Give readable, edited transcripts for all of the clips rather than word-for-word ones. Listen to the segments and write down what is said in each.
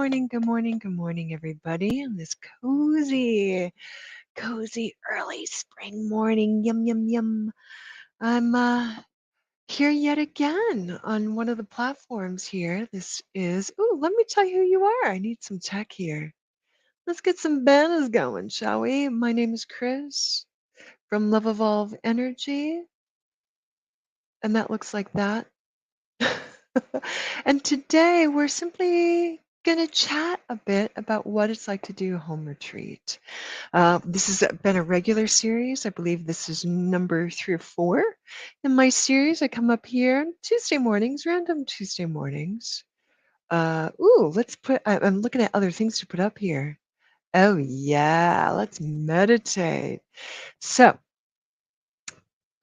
morning, good morning, good morning, everybody. On this cozy early spring morning. Yum, yum, yum. I'm here yet again on one of the platforms here. Let me tell you who you are. I need some tech here. Let's get some banners going, shall we? My name is Chris from Lovevolvenergy, and that looks like that. And today we're simply going to chat a bit about what it's like to do a home retreat. This has been a regular series. I believe this is number 3 or 4 in my series. I come up here Tuesday mornings, random Tuesday mornings. I'm looking at other things to put up here. Oh, yeah, let's meditate. So,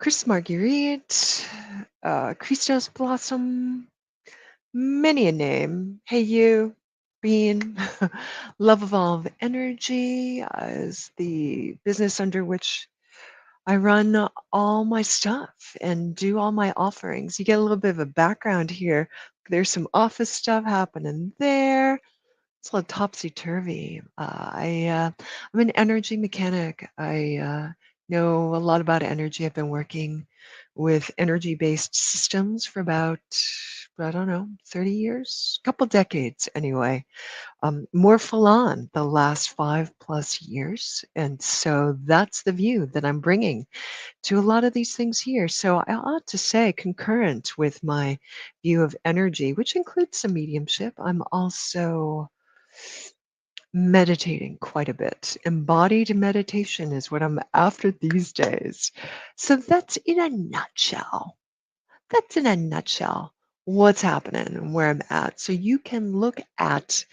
Chrystine Marguerite, Christos Blossom, many a name. Hey, you, Bean. Love Evolve Energy is the business under which I run all my stuff and do all my offerings. You get a little bit of a background here. There's some office stuff happening there. It's a little topsy-turvy. I'm an energy mechanic. I know a lot about energy. I've been working with energy-based systems for about, I don't know, 30 years, a couple decades anyway. More full on the last 5+ years. And so that's the view that I'm bringing to a lot of these things here. So I ought to say, concurrent with my view of energy, which includes some mediumship, I'm also meditating quite a bit. Embodied meditation is what I'm after these days. So that's in a nutshell. That's in a nutshell what's happening and where I'm at. So you can look at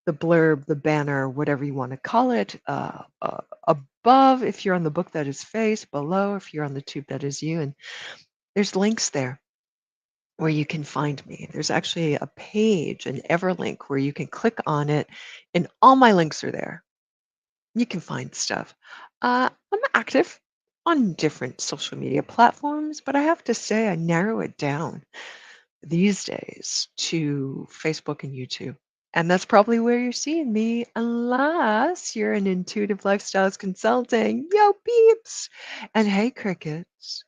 the blurb, the banner, whatever you want to call it, above if you're on the book that is face, below if you're on the tube that is you. And there's links there where you can find me. There's actually a page, an Everlink, where you can click on it, and all my links are there. You can find stuff. I'm active on different social media platforms, but I have to say I narrow it down these days to Facebook and YouTube. And that's probably where you're seeing me, unless you're an intuitive lifestyles consulting. Yo, peeps! And hey, crickets.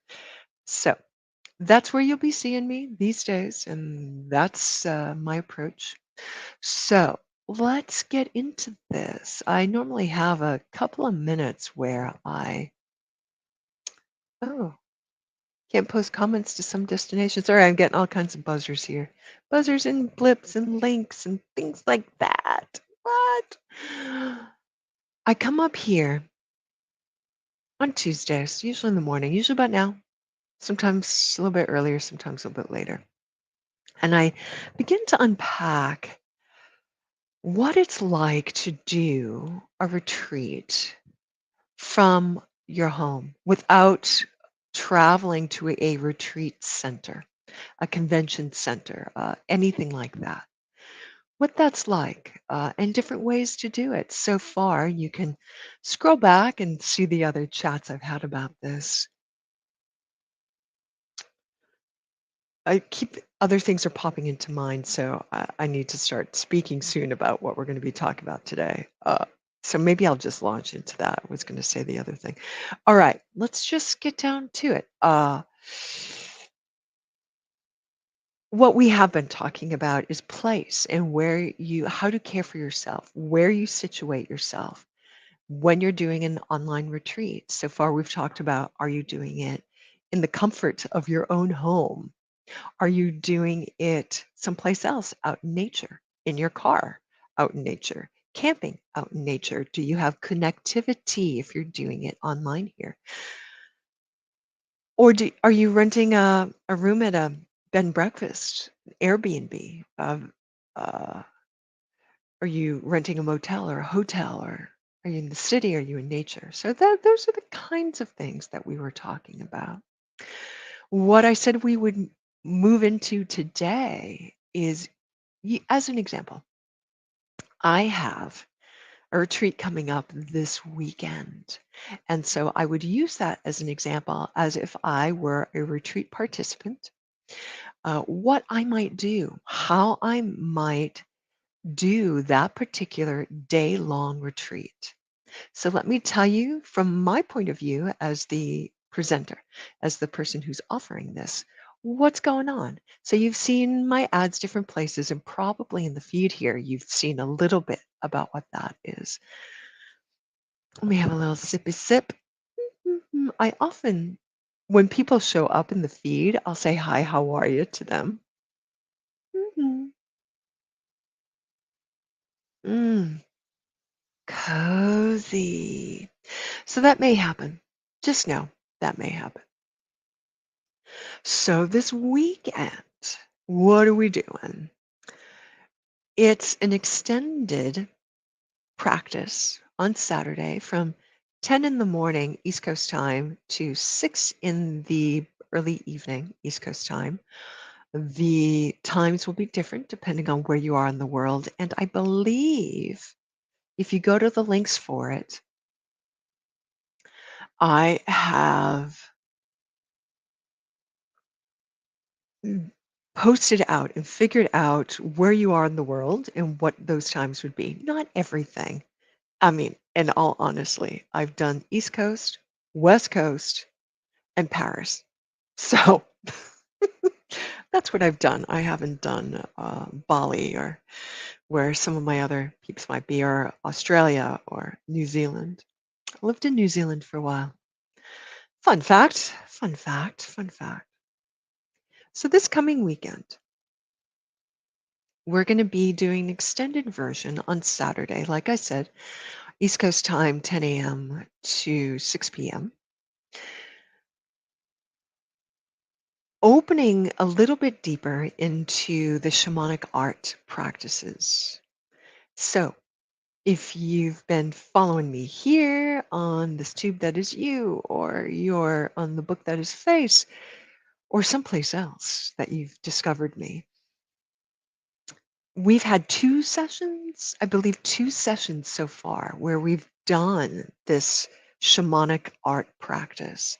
So that's where you'll be seeing me these days. And that's my approach. So let's get into this. I normally have a couple of minutes where oh, can't post comments to some destinations. Sorry, I'm getting all kinds of buzzers here. Buzzers and blips and links and things like that. What? I come up here on Tuesdays, usually in the morning, usually about now, sometimes a little bit earlier, sometimes a little bit later. And I begin to unpack what it's like to do a retreat from your home without traveling to a retreat center, a convention center, anything like that. What that's like, and different ways to do it. So far, you can scroll back and see the other chats I've had about this. I keep other things are popping into mind, so I need to start speaking soon about what we're going to be talking about today. So maybe I'll just launch into that. I was going to say the other thing. All right, let's just get down to it. What we have been talking about is place and how to care for yourself, where you situate yourself when you're doing an online retreat. So far, we've talked about, are you doing it in the comfort of your own home? Are you doing it someplace else out in nature, in your car, out in nature, camping out in nature? Do you have connectivity if you're doing it online here? Or are you renting a room at a bed and breakfast, Airbnb? Uh, are you renting a motel or a hotel, or are you in the city? Are you in nature? So those are the kinds of things that we were talking about. What I said we would move into today is, as an example, I have a retreat coming up this weekend. And so I would use that as an example as if I were a retreat participant, what I might do, how I might do that particular day long retreat. So let me tell you from my point of view as the presenter, as the person who's offering this, what's going on. So you've seen my ads different places, and probably in the feed here, you've seen a little bit about what that is. Let me have a little sippy sip. I often, when people show up in the feed, I'll say, "Hi, how are you?" to them. Mhm. Mm, cozy. So that may happen. Just know that may happen. So this weekend, what are we doing? It's an extended practice on Saturday from 10 in the morning East Coast time to 6 in the early evening East Coast time. The times will be different depending on where you are in the world. And I believe if you go to the links for it, I have posted out and figured out where you are in the world and what those times would be. Not everything. I mean, in all honestly, I've done East Coast, West Coast, and Paris. So that's what I've done. I haven't done Bali or where some of my other peeps might be, or Australia or New Zealand. I lived in New Zealand for a while. Fun fact, fun fact, fun fact. So this coming weekend, we're going to be doing an extended version on Saturday. Like I said, East Coast time, 10 a.m. to 6 p.m. Opening a little bit deeper into the shamanic art practices. So, if you've been following me here on this tube that is you, or you're on the book that is face, or someplace else that you've discovered me, we've had two sessions, I believe two sessions so far, where we've done this shamanic art practice.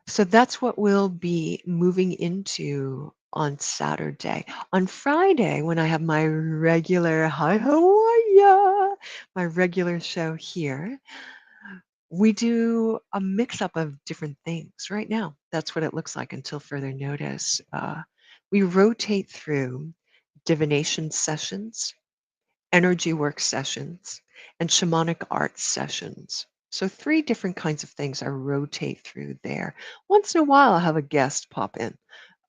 So that's what we'll be moving into on Saturday. On Friday, when I have my regular Hi, how are ya? My regular show here, we do a mix up of different things right now. That's what it looks like until further notice. We rotate through divination sessions, energy work sessions, and shamanic art sessions. So, three different kinds of things I rotate through there. Once in a while, I'll have a guest pop in.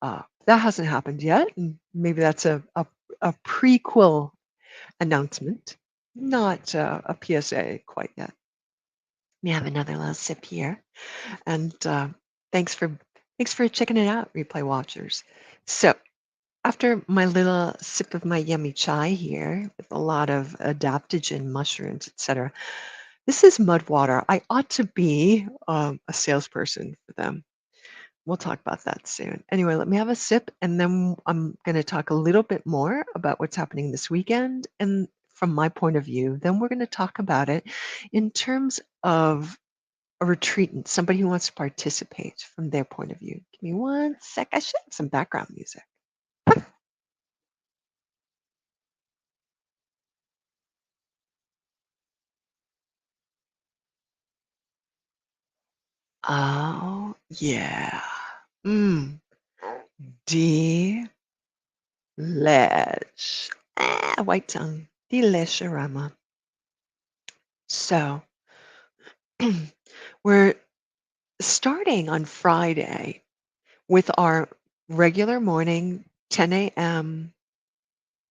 That hasn't happened yet. And maybe that's a prequel announcement, not a PSA quite yet. Let me have another little sip here. And thanks for checking it out, replay watchers. So, after my little sip of my yummy chai here with a lot of adaptogen mushrooms, etc., this is mud water. I ought to be a salesperson for them. We'll talk about that soon. Anyway, let me have a sip, and then I'm going to talk a little bit more about what's happening this weekend. And from my point of view, then we're going to talk about it in terms of a retreatant, somebody who wants to participate from their point of view. Give me one sec. I should have some background music. Oh, yeah. Mm. Delish. White tongue. Delishorama. So, we're starting on Friday with our regular morning 10 a.m.,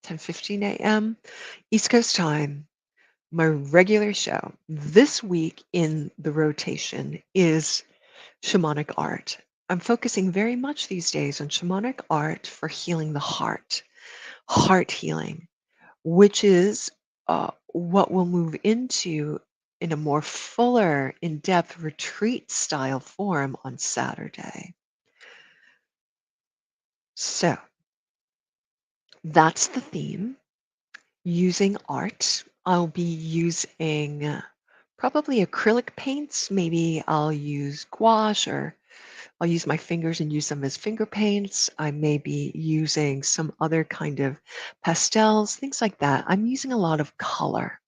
10:15 a.m. East Coast time. My regular show this week in the rotation is shamanic art. I'm focusing very much these days on shamanic art for healing the heart healing, which is what we'll move into in a more fuller, in depth retreat style form on Saturday. So that's the theme. Using art, I'll be using probably acrylic paints. Maybe I'll use gouache or I'll use my fingers and use them as finger paints. I may be using some other kind of pastels, things like that. I'm using a lot of color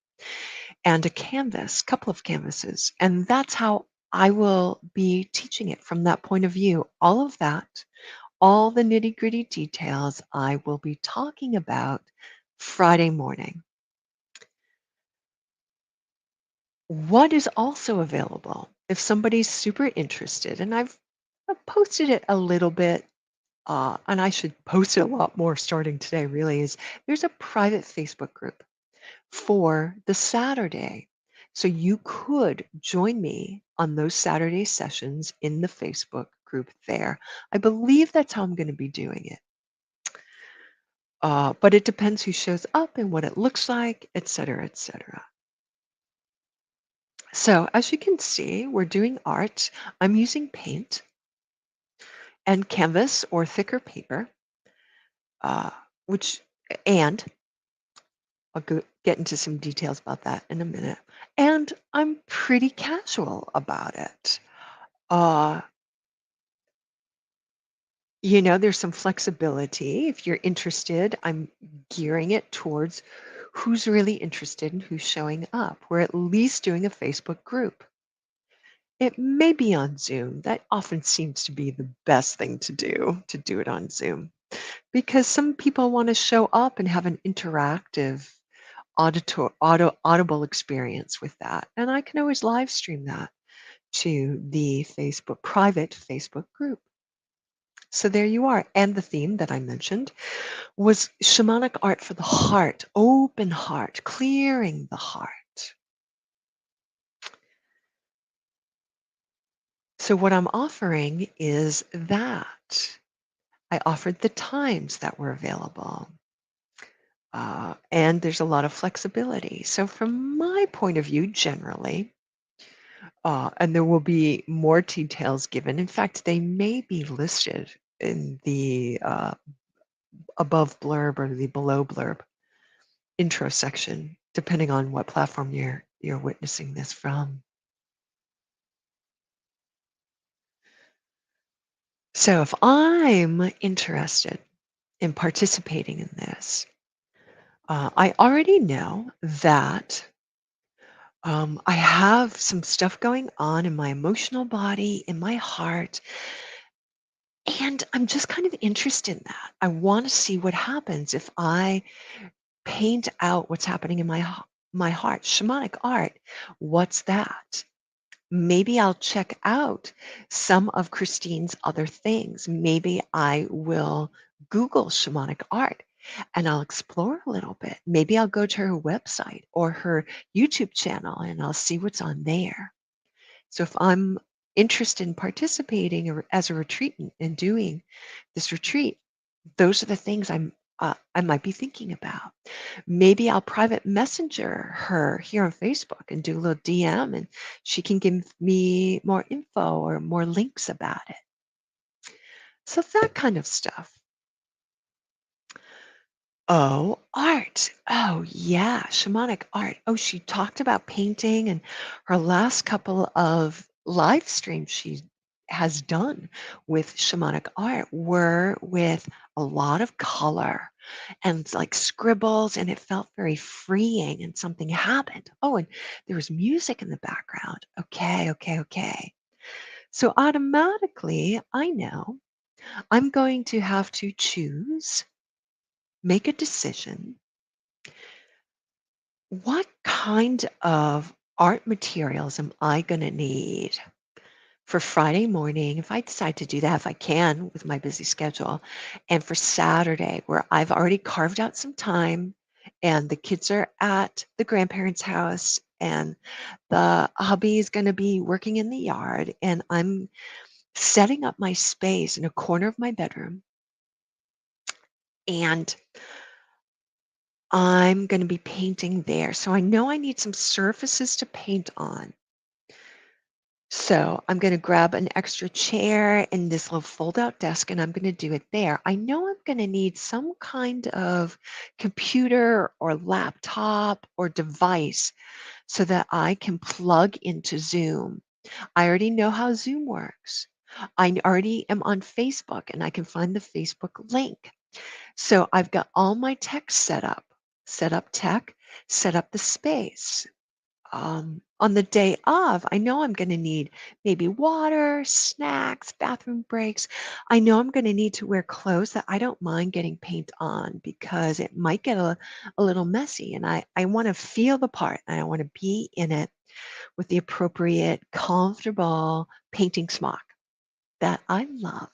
and a canvas, couple of canvases. And that's how I will be teaching it from that point of view. All of that, all the nitty gritty details, I will be talking about Friday morning. What is also available, if somebody's super interested, and I've posted it a little bit, and I should post it a lot more starting today, really, is there's a private Facebook group for the Saturday. So you could join me on those Saturday sessions in the Facebook group there. I believe that's how I'm going to be doing it. But it depends who shows up and what it looks like, et cetera, et cetera. So as you can see, we're doing art. I'm using paint and canvas or thicker paper, uh, which, and get into some details about that in a minute. And I'm pretty casual about it. Uh, there's some flexibility. If you're interested, I'm gearing it towards who's really interested and who's showing up. We're at least doing a Facebook group. It may be on Zoom. That often seems to be the best thing to do it on Zoom, because some people want to show up and have an interactive audible experience with that. And I can always live stream that to the Facebook private Facebook group. So there you are. And the theme that I mentioned was shamanic art for the heart, open heart, clearing the heart. So what I'm offering is that I offered the times that were available. And there's a lot of flexibility. So from my point of view, generally, and there will be more details given. In fact, they may be listed in the above blurb or the below blurb intro section, depending on what platform you're witnessing this from. So if I'm interested in participating in this, I already know that I have some stuff going on in my emotional body, in my heart, and I'm just kind of interested in that. I want to see what happens if I paint out what's happening in my heart. Shamanic art, what's that? Maybe I'll check out some of Christine's other things. Maybe I will Google shamanic art and I'll explore a little bit. Maybe I'll go to her website or her YouTube channel and I'll see what's on there. So if I'm interested in participating as a retreatant and doing this retreat, those are the things I might be thinking about. Maybe I'll private messenger her here on Facebook and do a little DM and she can give me more info or more links about it. So that kind of stuff. Oh, art. Oh, yeah, shamanic art. Oh, she talked about painting, and her last couple of live streams she has done with shamanic art were with a lot of color and like scribbles, and it felt very freeing, and something happened. Oh, and there was music in the background. Okay, okay, okay. So automatically, I know I'm going to have to choose, make a decision. What kind of art materials am I going to need for Friday morning, if I decide to do that, if I can with my busy schedule, and for Saturday, where I've already carved out some time and the kids are at the grandparents' house and the hubby is going to be working in the yard, and I'm setting up my space in a corner of my bedroom, and I'm going to be painting there. So I know I need some surfaces to paint on. So I'm going to grab an extra chair and this little fold out desk and I'm going to do it there. I know I'm going to need some kind of computer or laptop or device so that I can plug into Zoom. I already know how Zoom works. I already am on Facebook and I can find the Facebook link. So I've got all my tech set up tech, set up the space. On the day of, I know I'm going to need maybe water, snacks, bathroom breaks. I know I'm going to need to wear clothes that I don't mind getting paint on because it might get a little messy. And I want to feel the part and I want to be in it with the appropriate, comfortable painting smock that I love.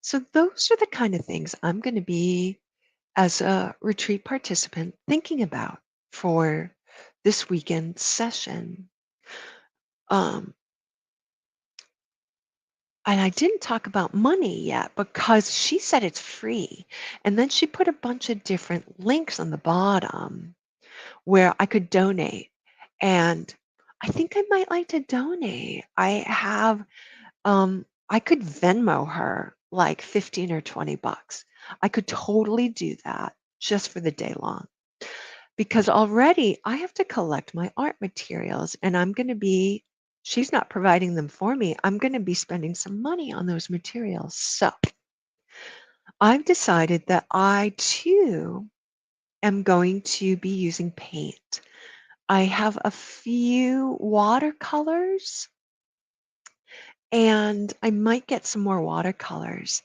So those are the kind of things I'm going to be as a retreat participant thinking about for this weekend session. Um, and I didn't talk about money yet because she said it's free. And then she put a bunch of different links on the bottom where I could donate. And I think I might like to donate. I could Venmo her like 15 or 20 bucks. I could totally do that just for the day long. Because already I have to collect my art materials and she's not providing them for me. I'm going to be spending some money on those materials. So I've decided that I too am going to be using paint. I have a few watercolors and I might get some more watercolors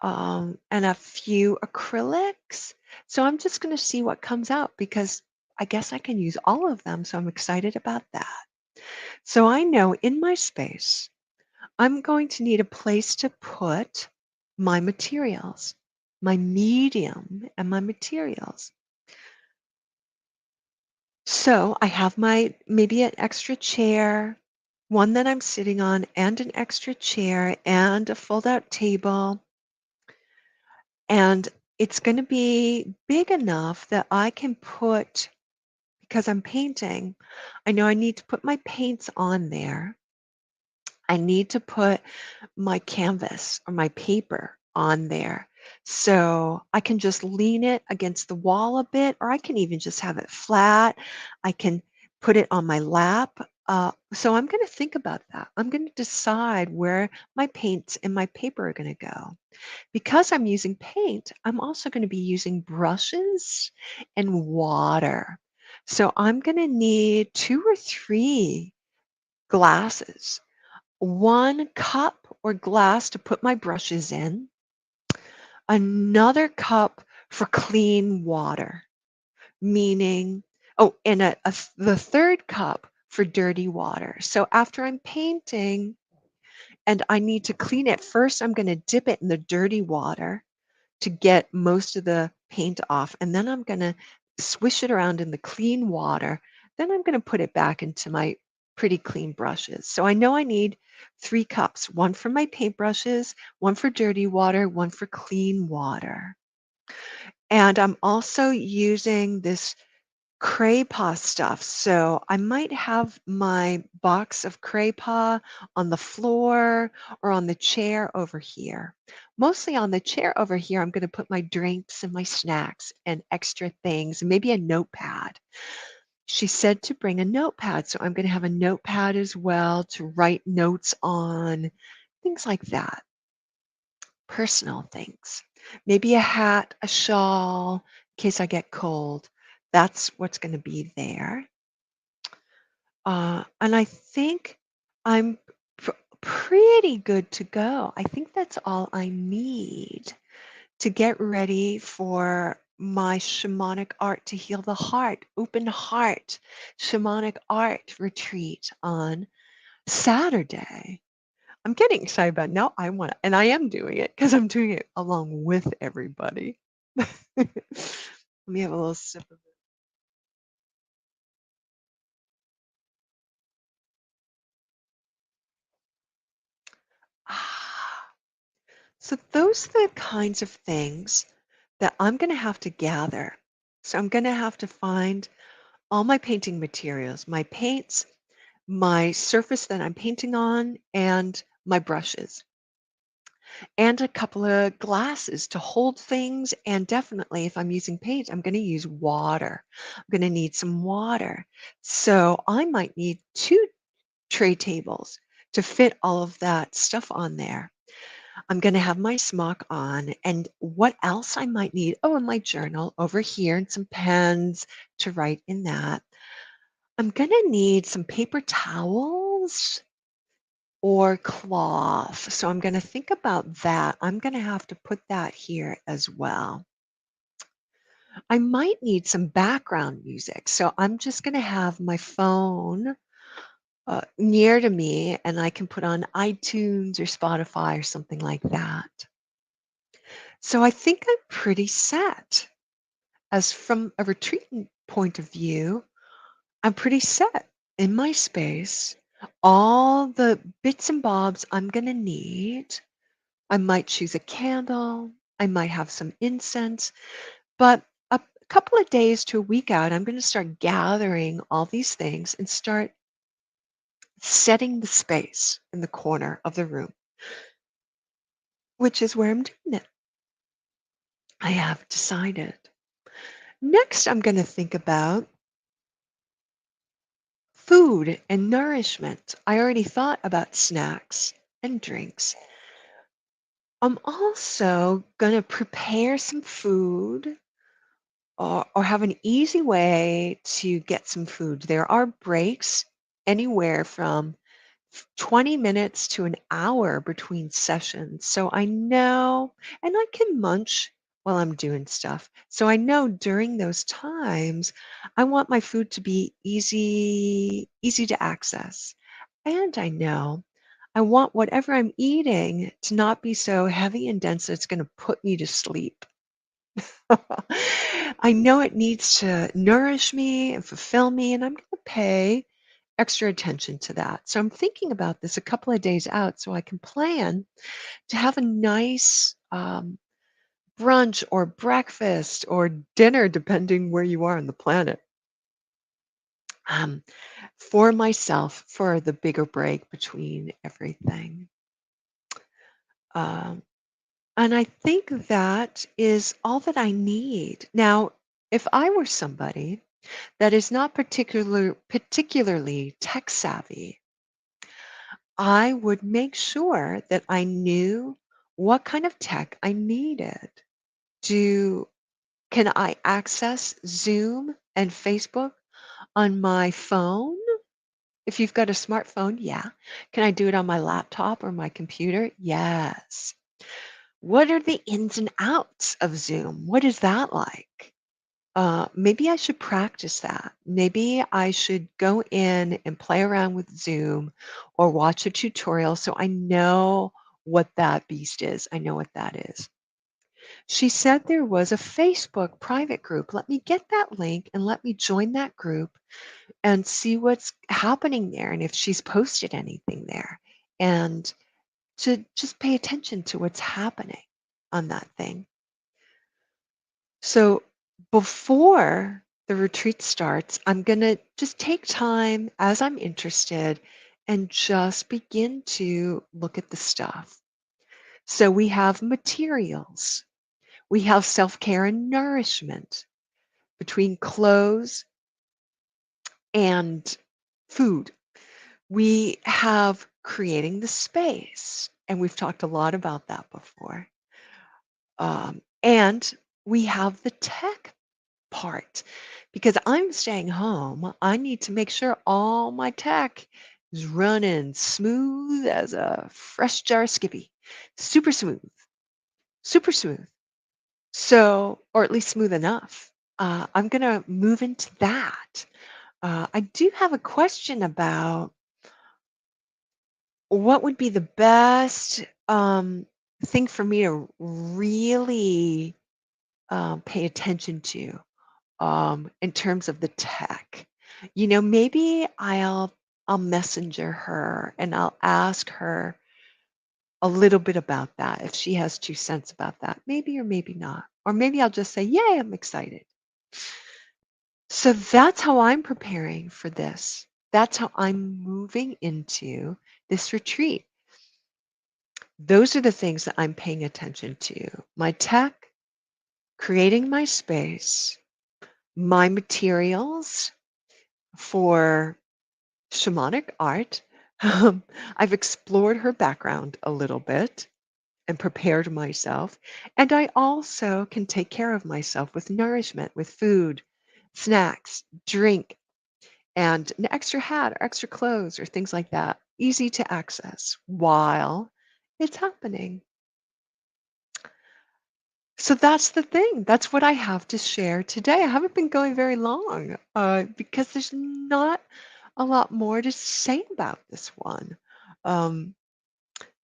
and a few acrylics. So I'm just going to see what comes out because I guess I can use all of them. So I'm excited about that. So I know in my space, I'm going to need a place to put my materials, my medium and my materials. So I have maybe an extra chair, one that I'm sitting on, and an extra chair and a fold out table. And it's going to be big enough that I can put, because I'm painting, I know I need to put my paints on there. I need to put my canvas or my paper on there. So I can just lean it against the wall a bit, or I can even just have it flat. I can put it on my lap. So I'm going to think about that. I'm going to decide where my paints and my paper are going to go. Because I'm using paint, I'm also going to be using brushes and water. So I'm going to need 2 or 3 glasses, 1 cup or glass to put my brushes in, another cup for clean water, meaning, and the third cup for dirty water. So after I'm painting and I need to clean it, first I'm going to dip it in the dirty water to get most of the paint off. And then I'm going to swish it around in the clean water. Then I'm going to put it back into my pretty clean brushes. So I know I need 3 cups, one for my paintbrushes, one for dirty water, one for clean water. And I'm also using this Crayon stuff. So I might have my box of Crayon on the floor or on the chair over here. Mostly on the chair over here, I'm going to put my drinks and my snacks and extra things, and maybe a notepad. She said to bring a notepad, so I'm going to have a notepad as well to write notes on, things like that, personal things. Maybe a hat, a shawl, in case I get cold. That's what's going to be there. And I think I'm pretty good to go. I think that's all I need to get ready for my shamanic art to heal the heart, open heart shamanic art retreat on Saturday. I'm getting excited about it. Now I want and I am doing it because I'm doing it along with everybody. Let me have a little sip of it. Ah. So those are the kinds of things that I'm going to have to gather. So I'm going to have to find all my painting materials, my paints, my surface that I'm painting on, and my brushes, and a couple of glasses to hold things. And definitely, if I'm using paint, I'm going to use water. I'm going to need some water. So I might need 2 tray tables to fit all of that stuff on there. I'm going to have my smock on, and what else I might need? Oh, and my journal over here and some pens to write in that. I'm going to need some paper towels or cloth. So I'm going to think about that. I'm going to have to put that here as well. I might need some background music. So I'm just going to have my phone near to me, and I can put on iTunes or Spotify or something like that. So I think I'm pretty set. As from a retreat point of view, I'm pretty set in my space. All the bits and bobs I'm going to need. I might choose a candle. I might have some incense. But a couple of days to a week out, I'm going to start gathering all these things and start setting the space in the corner of the room, which is where I'm doing it. I have decided. Next, I'm going to think about food and nourishment. I already thought about snacks and drinks. I'm also going to prepare some food or have an easy way to get some food. There are breaks anywhere from 20 minutes to an hour between sessions. So I know, and I can munch while I'm doing stuff. So I know during those times, I want my food to be easy to access. And I know I want whatever I'm eating to not be so heavy and dense that it's going to put me to sleep. I know it needs to nourish me and fulfill me, and I'm going to pay extra attention to that. So I'm thinking about this a couple of days out so I can plan to have a nice brunch or breakfast or dinner, depending where you are on the planet, um, for myself for the bigger break between everything. Um, and I think that is all that I need. Now, if I were somebody that is not particularly tech savvy, I would make sure that I knew what kind of tech I needed. Do Can I access Zoom and Facebook on my phone? If you've got a smartphone, yeah. Can I do it on my laptop or my computer? Yes. What are the ins and outs of Zoom? What is that like? Maybe I should practice that. Maybe I should go in and play around with Zoom or watch a tutorial so I know what that beast is. I know what that is. She said there was a Facebook private group. Let me get that link and let me join that group and see what's happening there and if she's posted anything there. And to just pay attention to what's happening on that thing. So before the retreat starts, I'm going to just take time as I'm interested and just begin to look at the stuff. So we have materials, we have self care and nourishment between clothes and food. We have creating the space, and we've talked a lot about that before. And we have the tech part because I'm staying home. I need to make sure all my tech is running smooth as a fresh jar of Skippy. Super smooth, super smooth. So, or at least smooth enough. I'm going to move into that. I do have a question about what would be the best thing for me to really pay attention to in terms of the tech. Maybe I'll messenger her and I'll ask her a little bit about that if she has 2 cents about that. Maybe or maybe not. Or maybe I'll just say, "Yay, I'm excited." So that's how I'm preparing for this. That's how I'm moving into this retreat. Those are the things that I'm paying attention to. My tech, creating my space, my materials for shamanic art, Um, I've explored her background a little bit and prepared myself. And I also can take care of myself with nourishment, with food, snacks, drink, and an extra hat or extra clothes or things like that. Easy to access while it's happening. So that's the thing. That's what I have to share today. I haven't been going very long because there's not a lot more to say about this one. Um,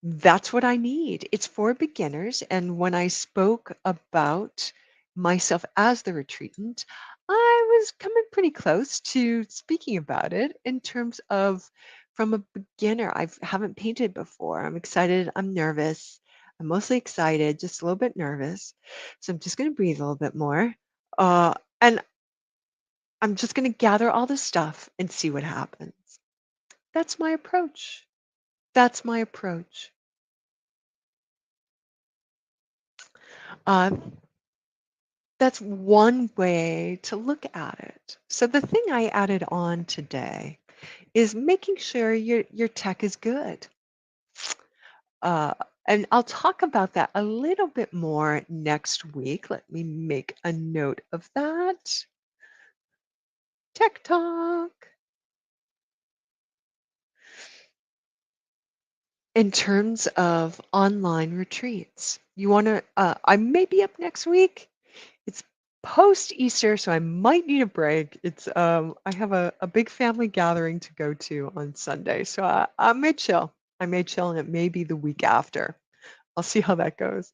That's what I need. It's for beginners. And when I spoke about myself as the retreatant, I was coming pretty close to speaking about it in terms of from a beginner. I haven't painted before. I'm excited. I'm nervous. I'm mostly excited, just a little bit nervous. So I'm just going to breathe a little bit more. And I'm just going to gather all this stuff and see what happens. That's my approach. That's my approach. Uh, That's one way to look at it. So the thing I added on today is making sure your tech is good. Uh, and I'll talk about that a little bit more next week. Let me make a note of that. Tech talk. In terms of online retreats, you want to, I may be up next week. It's post Easter, so I might need a break. I have a big family gathering to go to on Sunday, so I may chill. I may chill, and it may be the week after. I'll see how that goes.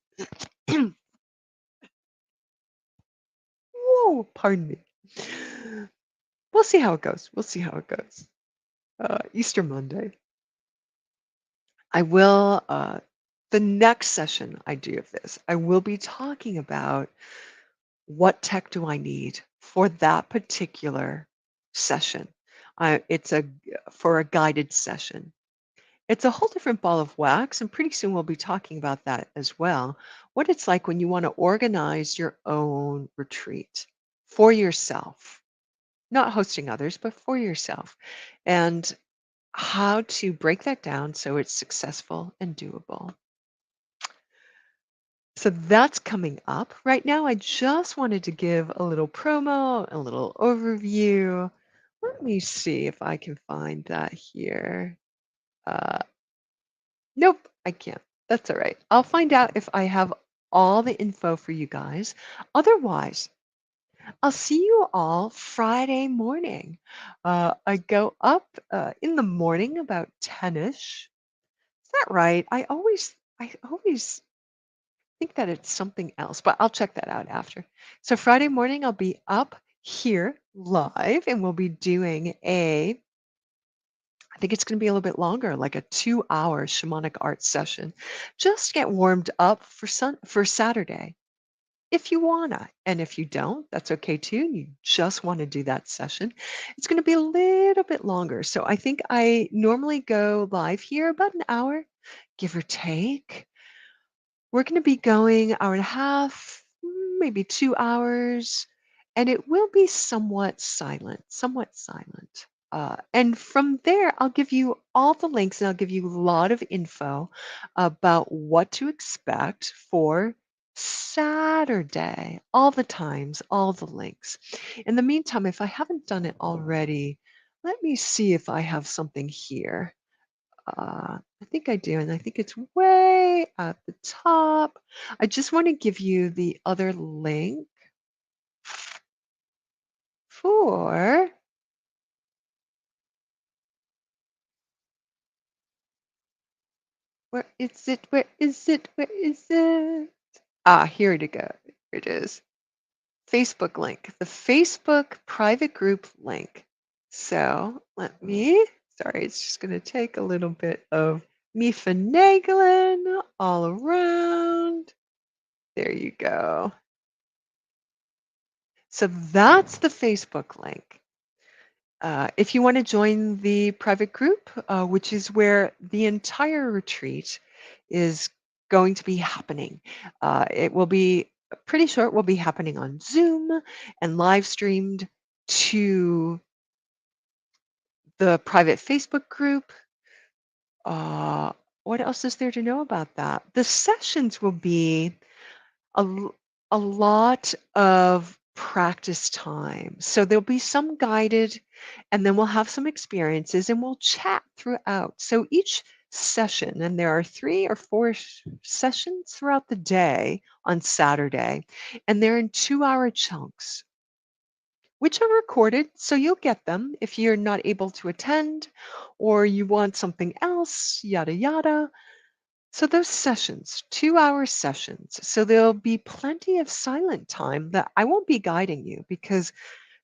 Whoa, pardon me. We'll see how it goes. We'll see how it goes. Easter Monday. I will. The next session I do of this, I will be talking about what tech do I need for that particular session? It's a for a guided session. It's a whole different ball of wax, and pretty soon we'll be talking about that as well. What it's like when you want to organize your own retreat for yourself, not hosting others, but for yourself, and how to break that down so it's successful and doable. So that's coming up. Right now, I just wanted to give a little promo, a little overview. Let me see if I can find that here. Uh, nope, I can't. That's all right. I'll find out if I have all the info for you guys. Otherwise, I'll see you all Friday morning. I go up in the morning about 10ish. Is that right? I always think that it's something else, but I'll check that out after. So Friday morning, I'll be up here live and we'll be doing I think it's going to be a little bit longer, like a 2-hour shamanic art session. Just get warmed up for Saturday if you wanna. And if you don't, that's okay too. You just want to do that session. It's going to be a little bit longer. So I think I normally go live here about an hour, give or take. We're going to be going hour and a half, maybe 2 hours, and it will be somewhat silent, somewhat silent. And from there, I'll give you all the links and I'll give you a lot of info about what to expect for Saturday, all the times, all the links. In the meantime, if I haven't done it already, let me see if I have something here. I think I do, and I think it's way at the top. I just want to give you the other link for where is it? Where is it? Where is it? Ah, here it go. Here it is. Facebook link, the Facebook private group link. So let me, sorry, it's just going to take a little bit of me finagling all around. There you go. So that's the Facebook link. If you want to join the private group, which is where the entire retreat is going to be happening, it will be pretty short, will be happening on Zoom and live streamed to the private Facebook group. Uh, what else is there to know about that? The sessions will be a, l- a lot of practice time. So there'll be some guided, and then we'll have some experiences and we'll chat throughout. So each session, and there are 3 or 4 sessions throughout the day on Saturday, and they're in 2-hour chunks, which are recorded. So you'll get them if you're not able to attend or you want something else, yada, yada. So those sessions, 2-hour sessions. So there'll be plenty of silent time that I won't be guiding you because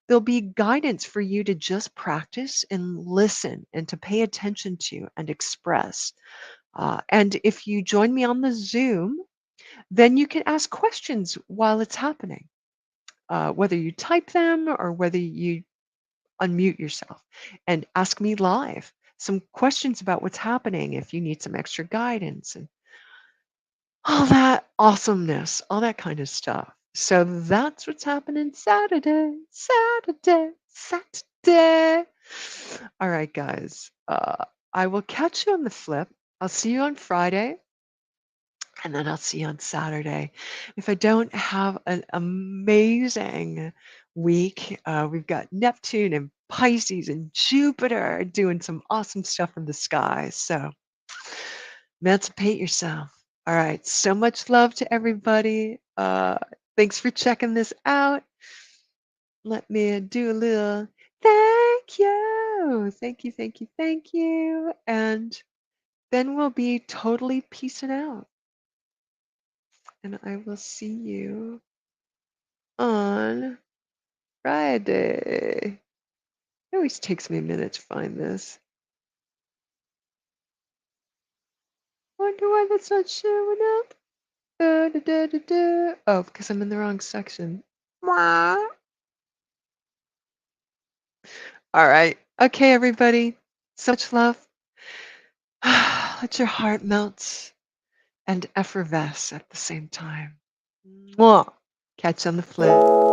there'll be guidance for you to just practice and listen and to pay attention to and express. And if you join me on the Zoom, then you can ask questions while it's happening, whether you type them or whether you unmute yourself and ask me live some questions about what's happening if you need some extra guidance and all that awesomeness, all that kind of stuff. So that's what's happening Saturday, Saturday, Saturday. All right, guys. I will catch you on the flip. I'll see you on Friday, and then I'll see you on Saturday. If I don't have an amazing week, we've got Neptune and Pisces and Jupiter doing some awesome stuff in the sky. So emancipate yourself. All right. So much love to everybody. Thanks for checking this out. Let me do a little thank you. Thank you, thank you, thank you. And then we'll be totally peacing out. And I will see you on Friday. It always takes me a minute to find this. Wonder why that's not showing up. Oh, because I'm in the wrong section. Mwah. All right. Okay, everybody. So much love. Let your heart melt and effervesce at the same time. Mwah. Catch you on the flip.